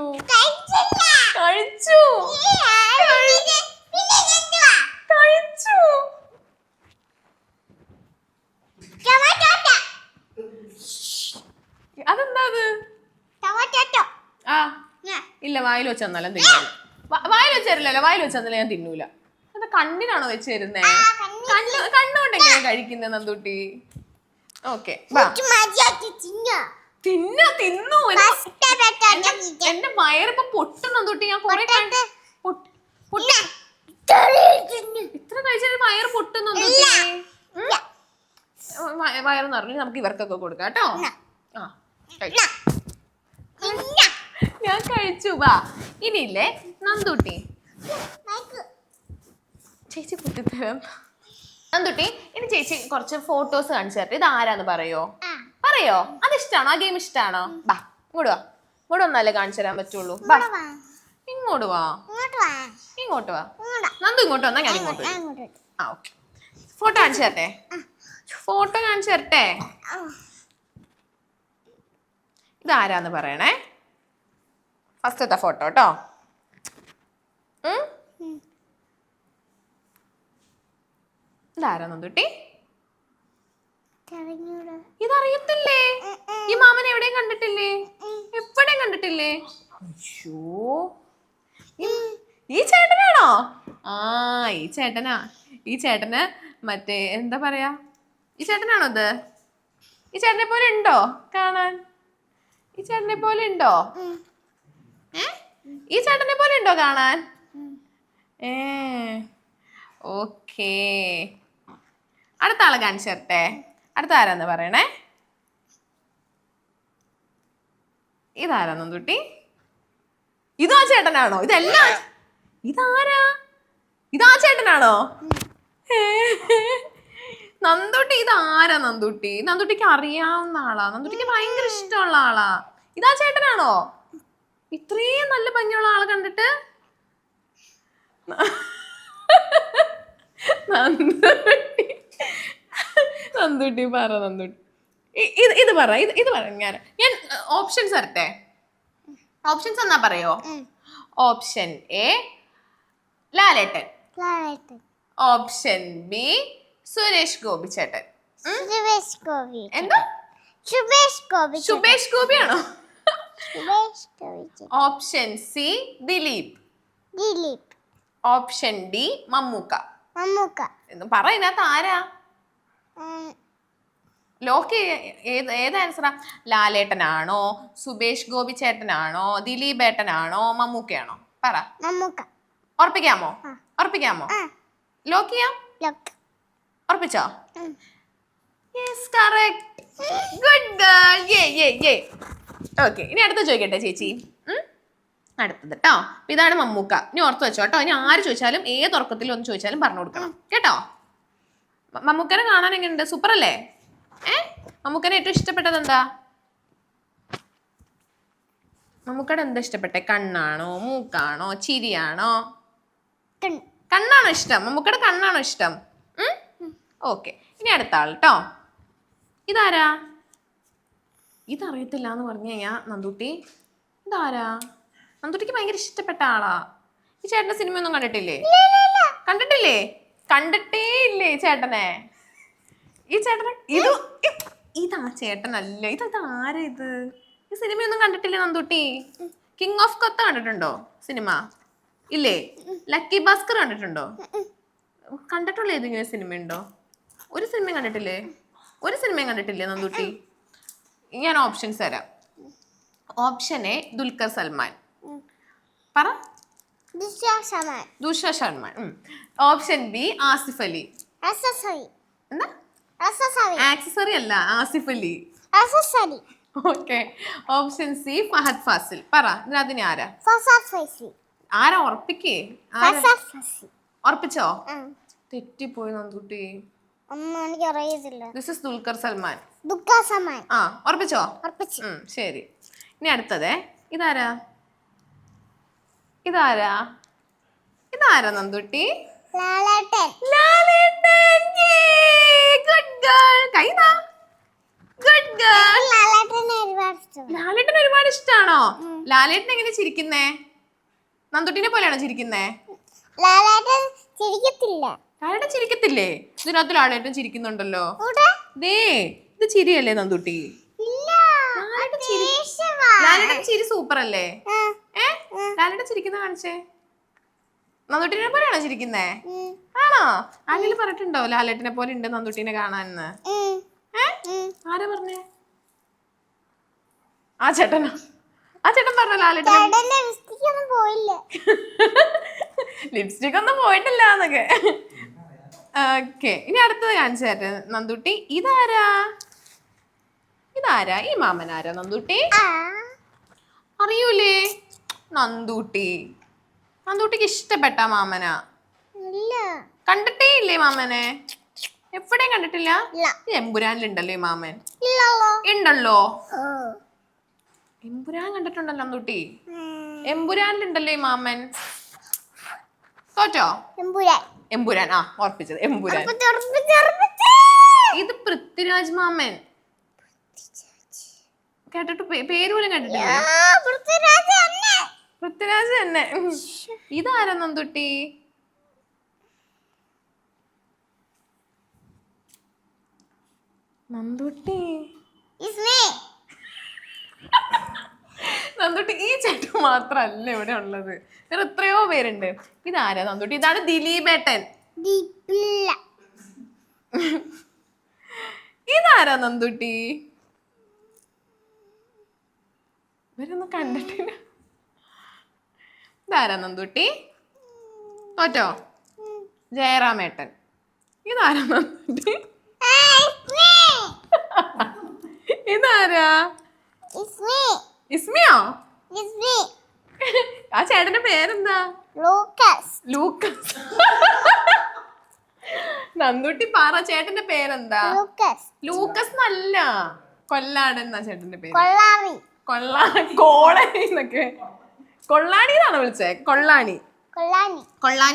ഇല്ല, വായിൽ വെച്ച് തന്നാലും തിന്നൂല. വായിൽ വെച്ച് തരില്ലല്ലോ, വായിൽ വെച്ച് തന്നാലും ഞാൻ തിന്നൂല. അത് കണ്ണിനാണോ വെച്ച് തരുന്നേ? കണ്ണുകൊണ്ട് എങ്ങനെയാ കഴിക്കുന്നത് നന്ദൂട്ടി? ഓക്കെ, തിന്നു. എന്റെ വയറിപ്പോ പൊട്ടും നന്ദൂട്ടി. ഞാൻ കൊറേ ഇത്ര കഴിച്ചാൽ വയറ് പൊട്ടും നന്ദൂട്ടി. വയറ് നിറഞ്ഞു. നമുക്ക് ഇവർക്കൊക്കെ കൊടുക്കാം കേട്ടോ. ആ, ഞാൻ കഴിച്ചു. വാ, ഇനിയില്ലേ നന്ദൂട്ടി, ചേച്ചി കുത്തിത്തരാം. നന്ദൂട്ടി, ഇനി ചേച്ചി കുറച്ച് ഫോട്ടോസ് കാണിച്ചു തരട്ടെ. ഇത് ആരാന്ന് പറയോ? അതിഷ്ടാണോ? ആ ഗെയിം ഇഷ്ടാണോ? ബാ, ഇങ്ങോട്ട് വാ. ഇങ്ങോട്ട് വന്നാലേ കാണിച്ചു തരാൻ പറ്റുള്ളൂ. ബാ, ഇങ്ങോട്ട് വാ. നന്ദു ഇങ്ങോട്ട് വന്നാ ഞാൻ ഇങ്ങോട്ട് വരും. ആ, ഓക്കെ. ഫോട്ടോ കാണിച്ചു തരട്ടെ. ഇതാരാന്ന് പറയണേ. ഫസ്റ്റത്തെ ഫോട്ടോ കേട്ടോ. ഇതാരാ നന്ദുട്ടി? ഇതറിയത്തില്ലേ? ഈ മാമനെ എവിടെയും കണ്ടിട്ടില്ലേ? എപ്പോഴും കണ്ടിട്ടില്ലേ? അയ്യോ, ഈ ചേട്ടനാണോ? ആ, ഈ ചേട്ടന് മറ്റേ എന്താ പറയാ, ഈ ചേട്ടനാണോ ഇത്? ഈ ചേട്ടനെ പോലെ ഉണ്ടോ കാണാൻ? ഈ ചേട്ടനെ പോലെ ഉണ്ടോ? ഈ ചേട്ടനെ പോലെ ഉണ്ടോ കാണാൻ? ഓക്കേ. അടുത്ത ആളെ കാണിച്ചു തരട്ടെ. അടുത്ത ആരാന്ന് പറയണേ. ഇതാരാ നന്ദുട്ടി? ഇതാ ചേട്ടനാണോ? ഇതാരാ? ഇതാ ചേട്ടനാണോ? നന്ദുട്ടി, ഇതാരാ നന്ദുട്ടി? നന്ദുട്ടിക്ക് അറിയാവുന്ന ആളാ. നന്ദുട്ടിക്ക് ഭയങ്കര ഇഷ്ടമുള്ള ആളാ. ഇതാ ചേട്ടനാണോ? ഇത്രയും നല്ല ഭംഗിയുള്ള ആളെ കണ്ടിട്ട് നന്ദുട്ടി പറ. നന്ദുട്ടി ഇത് പറ. ഞാൻ ഓപ്ഷൻസ് തരട്ടെ. ഓപ്ഷൻസ് എന്നാ പറയോ? Option A Lalettan, option B Suresh Gopi chettan. എന്താ? സുബേഷ് ഗോപിയാണോ? Option C Dileep, option D Mammookka. എന്ന് പറ, ഇതിനകത്ത് ആരാ? ലോക്ക് ഏത് ആൻസറാ? ലാലേട്ടനാണോ, സുബേഷ് ഗോപി ചേട്ടനാണോ, ദിലീപ് ഏട്ടനാണോ, മമ്മൂക്കയാണോ? പറ. ഉറപ്പിക്കാമോ? ലോക്ക് ചെയ്യാം? ഉറപ്പിച്ചോ? Yes, correct. Good girl. Okay, ഇനി അടുത്ത ചോദിക്കട്ടെ ചേച്ചി. അടുത്തത് കേട്ടോ. ഇതാണ് മമ്മൂക്ക. ഇനി ഓർത്ത് വെച്ചോ കേട്ടോ. ഇനി ആര് ചോദിച്ചാലും ഏത് ഉറക്കത്തിൽ ഒന്ന് ചോദിച്ചാലും പറഞ്ഞു കൊടുക്കണം കേട്ടോ. മമ്മൂക്കനെ കാണാൻ എങ്ങനെയുണ്ട്? സൂപ്പർ അല്ലേ? മമ്മൂക്കനെ ഏറ്റവും ഇഷ്ടപ്പെട്ടത് എന്താ? മമ്മൂക്കയുടെ എന്താ ഇഷ്ടപ്പെട്ടെ? കണ്ണാണോ, മൂക്കാണോ, ചിരിയാണോ? കണ്ണാണോ ഇഷ്ടം? മമ്മൂക്കയുടെ കണ്ണാണോ ഇഷ്ടം? ഓക്കെ, ഇനി അടുത്ത ആൾ കേട്ടോ. ഇതാരാ? ഇതറിയത്തില്ല എന്ന് പറഞ്ഞു കഴിഞ്ഞാ നന്ദുട്ടി, ഇതാരാ? നന്ദുട്ടിക്ക് ഭയങ്കര ഇഷ്ടപ്പെട്ട ആളാ. ഈ ചേട്ടന്റെ സിനിമയൊന്നും കണ്ടിട്ടില്ലേ? കണ്ടിട്ടേ ഇല്ലേ ചേട്ടനെ? ഈ ചേട്ടനെ ഇതാ ചേട്ടനല്ല. ആരാ ഇത്? ഈ സിനിമയൊന്നും കണ്ടിട്ടില്ലേ നന്ദുട്ടി? കിങ് ഓഫ് കൊത്ത കണ്ടിട്ടുണ്ടോ സിനിമ? ഇല്ലേ? ലക്കി ഭാസ്കർ കണ്ടിട്ടുണ്ടോ? കണ്ടിട്ടുള്ള ഏതെങ്കിലും സിനിമയുണ്ടോ? ഒരു സിനിമയും കണ്ടിട്ടില്ലേ? നന്ദുട്ടി? ഞാൻ ഓപ്ഷൻസ് തരാം. Option A Dulquer Salmaan. പറ. ദുഷ്യ സൽമാൻ. Option B Asif Ali. എന്താ? ആക്സസറി അല്ല, Asif Ali. Okay. Option C Fahadh Faasil. പറ, ഇതിനകത്തിന് ആരാ? ആരാ? ഉറപ്പിക്കേ. ഉറപ്പിച്ചോ? തെറ്റിപ്പോയി നന്ദുട്ടി. This is Dulquer Salmaan. ആ, ഉറപ്പിച്ചോ? ശരി. ഇനി അടുത്തതേ. ഇതാരാ നന്ദുട്ടി? ലാലേട്ടൻ. Good girl. കൈതാ. Good girl. ലാലേട്ടൻ ഒരുപാട് ഇഷ്ടാണോ? ലാലേട്ടൻ എങ്ങനെ ചിരിക്കുന്നേ? നന്ദുട്ടിനെ പോലെയാണോ ചിരിക്കുന്നേ? ലാലേട്ടൻ ചിരിക്കത്തില്ലേ? ഇതിനകത്ത് ലാലേട്ടൻ ചിരിക്കുന്നുണ്ടല്ലോ. ദേ, ഇത് ചിരിയല്ലേ നന്ദുട്ടി? ലാലേട്ടൻ ചിരി സൂപ്പർ അല്ലേ? ലാലേട്ടൻ ചിരിക്കുന്ന കാണിച്ചേ. നന്ദുട്ടീനെ പോലെയാണോ ചിരിക്കുന്നേ? ആണോ? ആരെങ്കിലും പറഞ്ഞിട്ടുണ്ടോ ലാലേട്ടനെ പോലെ ഉണ്ട് നന്ദുട്ടീനെ കാണാനെന്ന്? ആരാ പറഞ്ഞേ? ആ ചേട്ടനോ? ആ ചേട്ടൻ പറഞ്ഞോ ലാലേട്ടൻ ലിപ്സ്റ്റിക് ഒന്നും പോയിട്ടില്ല എന്നൊക്കെ. ഓക്കെ, ഇനി അടുത്തത് കാണിച്ചു തരട്ടെ നന്ദുട്ടി. ഇതാരാ? ഇതാരാ? ഈ മാമനാരാ നന്ദുട്ടി? അറിയൂലേ? നന്ദൂട്ടി. നന്ദൂട്ടിക്ക് ഇഷ്ടപ്പെട്ട മാമനാ? കണ്ടിട്ടേ ഇല്ലേ മാമനെ? എവിടെയും കണ്ടിട്ടില്ല? എമ്പുരാനിലുണ്ടല്ലോ ഈ മാമൻ. ഉണ്ടല്ലോ. എമ്പുരാൻ കണ്ടിട്ടുണ്ടല്ലോ നന്ദൂട്ടി. എമ്പുരാനിലുണ്ടല്ലോ ഈ മാമൻ. തോറ്റോ? എമ്പുരാൻ. ആ, ഓർപ്പിച്ചത് എമ്പുരാൻ. ഇത് പൃഥ്വിരാജ് മാമൻ. കേട്ടിട്ട് പേര് പോലും കേട്ടിട്ടില്ല. പൃഥ്വിരാജ് തന്നെ. ഇതാരാ നന്ദുട്ടി? നന്ദുട്ടി നന്ദുട്ടി ഈ ചേട്ടൻ മാത്രല്ല ഇവിടെ ഉള്ളത്, വേറെ എത്രയോ പേരുണ്ട്. ഇതാരാ നന്ദുട്ടി? ഇതാണ് ദിലീപേട്ടൻ. ഇതാരാ നന്ദുട്ടി? ഇവരൊന്നും കണ്ടിട്ടില്ല. ഇതാരാ നന്ദുട്ടി? തോറ്റോ? ജയറാമേട്ടൻ. ഇതാരാ നന്ദുട്ടി? ഇതാരാ? ഇസ്മിയോ? ആ ചേട്ടന്റെ പേരെന്താ? ലൂക്കസ്. നന്ദുട്ടി പറ, ചേട്ടന്റെ പേരെന്താ? ലൂക്കസ് നല്ല. കൊല്ലാടൻ എന്നാ ചേട്ടന്റെ പേര്. കോളനി എന്നൊക്കെ. കൊള്ളാണി എന്നാണ് വിളിച്ചേ. കൊള്ളാണി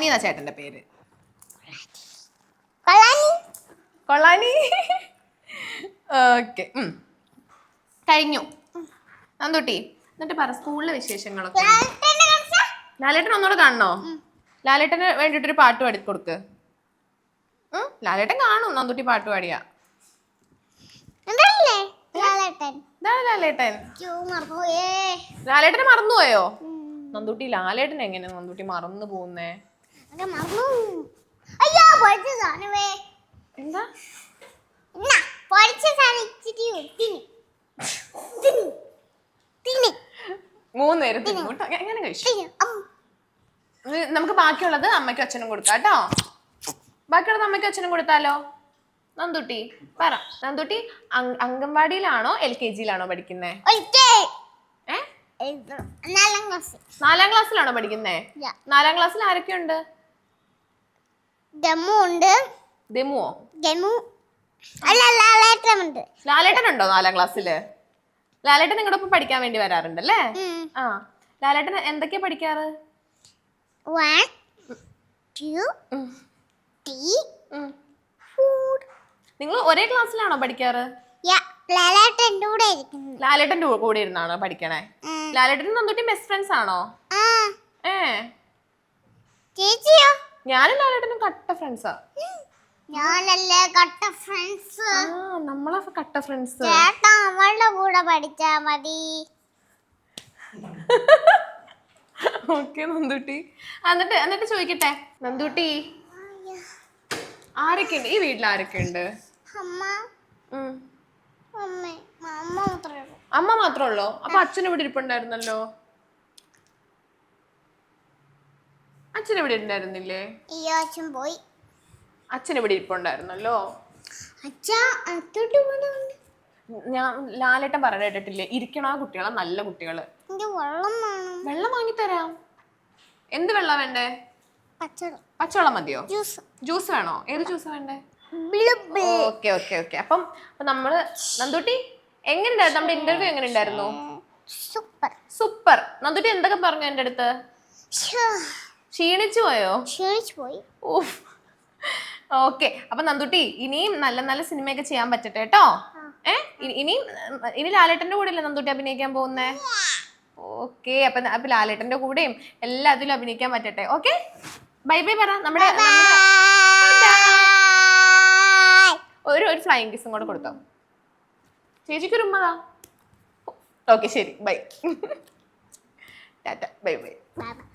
എന്നാ ചേട്ടന്റെ പേര്. കൊള്ളാനി. ഓക്കെ, കഴിഞ്ഞു. നന്ദുട്ടി എന്നിട്ട് പറ സ്കൂളിലെ വിശേഷങ്ങളൊക്കെ. ലാലേട്ടൻ ഒന്നുകൂടെ കാണണോ? ലാലേട്ടന് വേണ്ടിട്ടൊരു പാട്ട് പാടി കൊടുക്ക്. ലാലേട്ടൻ കാണും നന്ദുട്ടി പാട്ട് പാടിയാ. ലാലേട്ടൻ ലാലേട്ടനെ മറന്നുപോയോ? നന്ദുട്ടി ലാലേട്ടൻ എങ്ങനെ നന്ദുട്ടി മറന്നു പോകുന്നേ? എന്താ? മൂന്നുപേരും എങ്ങനെ കഴിച്ചു? നമുക്ക് ബാക്കിയുള്ളത് അമ്മയ്ക്കും അച്ഛനും കൊടുക്കാം കേട്ടോ. ബാക്കിയുള്ളത് അമ്മയ്ക്കും അച്ഛനും കൊടുത്താലോ? നന്ദുട്ടി പറ. നന്ദുട്ടി അംഗൻവാടിയിലാണോ LKG-യിലാണോ പഠിക്കുന്നേ? 4ാം ക്ലാസ്സിലാണോ പഠിക്കുന്നേ? 4ാം ക്ലാസ്സിൽ ആരൊക്കെയുണ്ട്? ദമുവോ? ലാലേട്ടൻ ഉണ്ടോ 4ാം ക്ലാസ്സില്? ലാലേട്ടൻ നിങ്ങളുടെ ഒപ്പം പഠിക്കാൻ വേണ്ടി വരാറുണ്ടല്ലേ? ആ, ലാലേട്ടൻ എന്തൊക്കെയാ പഠിക്കാറ്? 1 2 3 4. നിങ്ങൾ ഒരേ ക്ലാസ്സിലാണോ പഠിക്കാറ്? ലാലേട്ടന്റെ കൂടെ ഇരുന്നാണോ പഠിക്കണേ? ലാലേട്ടൻ നന്ദുട്ടി ബെസ്റ്റ് ഫ്രണ്ട്സ് ആണോ? ഞാനും ലാലേട്ടനും കട്ട ഫ്രണ്ട്സാ. നമ്മളെ കട്ട ഫ്രണ്ട്സ്. അവളുടെ കൂടെ പഠിച്ചാ മതി. ഓക്കെ നന്ദുട്ടി. എന്നിട്ട് ചോദിക്കട്ടെ നന്ദുട്ടി, ആരൊക്കെയുണ്ട് ഈ വീട്ടിൽ? ആരൊക്കെയുണ്ട്? അമ്മ മാത്രമേ ഉള്ളോ? അപ്പൊ അച്ഛൻ ഇവിടെ ഇരിപ്പുണ്ടായിരുന്നല്ലോ. അച്ഛൻ ഇവിടെ ഉണ്ടായിരുന്നില്ലേ? പോയി. അച്ഛൻ ഇവിടെ ഇരിപ്പുണ്ടായിരുന്നല്ലോ. ഞാൻ ലാലേട്ടൻ പറഞ്ഞ കേട്ടിട്ടില്ലേ, ഇരിക്കണ കുട്ടികളെ നല്ല കുട്ടികള്. വെള്ളം വാങ്ങിത്തരാം. എന്ത് വെള്ളം വേണ്ടേ? പച്ചവെള്ളം മതിയോ? ജ്യൂസ് വേണോ? ഏത് ജ്യൂസ് വേണ്ടേ? Okay okay okay. അപ്പം നമ്മള് നന്ദുട്ടി എങ്ങനെയുണ്ടായിരുന്നു നമ്മുടെ ഇന്റർവ്യൂ? എങ്ങനെ ഉണ്ടായിരുന്നു? സൂപ്പർ. നന്ദുട്ടി എന്തൊക്കെ പറഞ്ഞു എന്റെ അടുത്ത്? ക്ഷീണിച്ചു പോയി. ഓക്കെ, അപ്പൊ നന്ദുട്ടി ഇനിയും നല്ല നല്ല സിനിമയൊക്കെ ചെയ്യാൻ പറ്റട്ടെ കേട്ടോ. ഇനി ലാലേട്ടന്റെ കൂടെ അല്ലേ നന്ദുട്ടി അഭിനയിക്കാൻ പോകുന്നേ? ഓക്കെ, അപ്പൊ ലാലേട്ടന്റെ കൂടെയും എല്ലാത്തിലും അഭിനയിക്കാൻ പറ്റട്ടെ. ഓക്കെ, ബൈ ബൈ പറ. നമ്മുടെ ഒരു ഫ്ലൈങ് കിസും കൂടെ കൊടുത്തോ. ചേച്ചിക്ക് ഒരു ഉമ്മതാ. ഓക്കെ ശരി, bye. Tata bye bye. Bye.